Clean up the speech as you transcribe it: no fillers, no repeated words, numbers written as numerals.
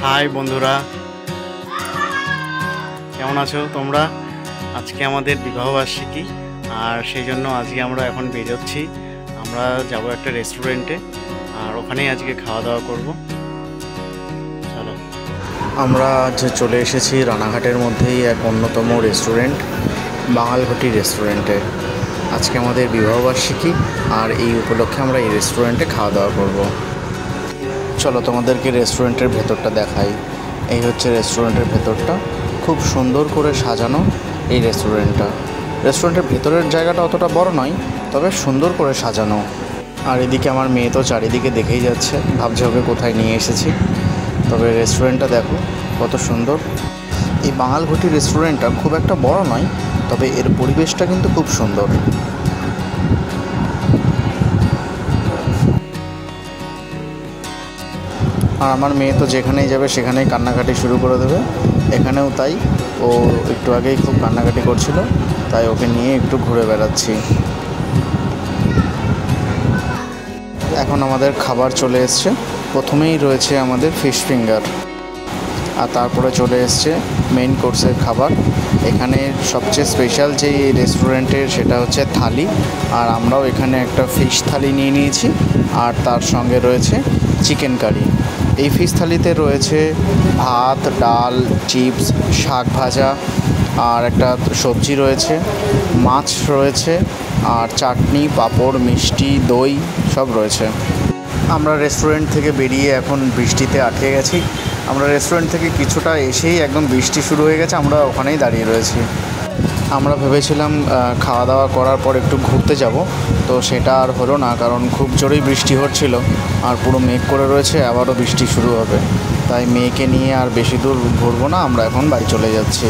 High বন্ধুরা, কেমন আছো তোমরা? আজকে আমাদের বিবাহবার্ষিকী, আর সেই জন্য আজকে আমরা এখন বেরোচ্ছি। আমরা যাব একটা রেস্টুরেন্টে, আর ওখানেই আজকে খাওয়া দাওয়া করব। চলো। আমরা যে চলে এসেছি রানাঘাটের মধ্যেই এক অন্যতম রেস্টুরেন্ট, বাঙালঘটি রেস্টুরেন্টে। আজকে আমাদের বিবাহবার্ষিকী, আর এই উপলক্ষে আমরা এই রেস্টুরেন্টে খাওয়া দাওয়া করব। চলো তোমাদেরকে রেস্টুরেন্টের ভেতরটা দেখাই। এই হচ্ছে রেস্টুরেন্টের ভেতরটা, খুব সুন্দর করে সাজানো এই রেস্টুরেন্টের ভেতরের জায়গাটা অতটা বড় নয়, তবে সুন্দর করে সাজানো। আর এদিকে আমার মেয়ে তো চারিদিকে দেখেই যাচ্ছে, ভাবছে ওকে কোথায় নিয়ে এসেছি। তবে রেস্টুরেন্টটা দেখো কত সুন্দর। এই বাঙালঘটি রেস্টুরেন্টটা খুব একটা বড় নয়, তবে এর পরিবেশটা কিন্তু খুব সুন্দর। আর আমার মেয়ে তো যেখানেই যাবে সেখানেই কান্নাকাটি শুরু করে দেবে। এখানেও তাই, ও একটু আগেই খুব কান্নাকাটি করছিল, তাই ওকে নিয়ে একটু ঘুরে বেড়াচ্ছি। এখন আমাদের খাবার চলে এসছে। প্রথমেই রয়েছে আমাদের ফিশ ফিঙ্গার, আর তারপরে চলে এসছে মেইন কোর্সের খাবার। এখানে সবচেয়ে স্পেশাল যে এই রেস্টুরেন্টের সেটা হচ্ছে থালি, আর আমরাও এখানে একটা ফিশ থালি নিয়ে নিয়েছি, আর তার সঙ্গে রয়েছে চিকেন কারি। এই ফিশ থালিতে রয়েছে ভাত, ডাল, চিপস, শাক ভাজা, আর একটা সবজি রয়েছে, মাছ রয়েছে, আর চাটনি, পাঁপড়, মিষ্টি, দই সব রয়েছে। আমরা রেস্টুরেন্ট থেকে বেরিয়ে এখন বৃষ্টিতে আটকে গেছি। আমরা রেস্টুরেন্ট থেকে কিছুটা এসেই একদম বৃষ্টি শুরু হয়ে গেছে, আমরা ওখানেই দাঁড়িয়ে রয়েছি। আমরা ভেবেছিলাম খাওয়া দাওয়া করার পর একটু ঘুরতে যাব, তো সেটা আর হলো না, কারণ খুব জোরেই বৃষ্টি হচ্ছিল, আর পুরো মেঘ করে রয়েছে, আবারও বৃষ্টি শুরু হবে। তাই মেয়েকে নিয়ে আর বেশি দূর ঘুরবো না, আমরা এখন বাড়ি চলে যাচ্ছি।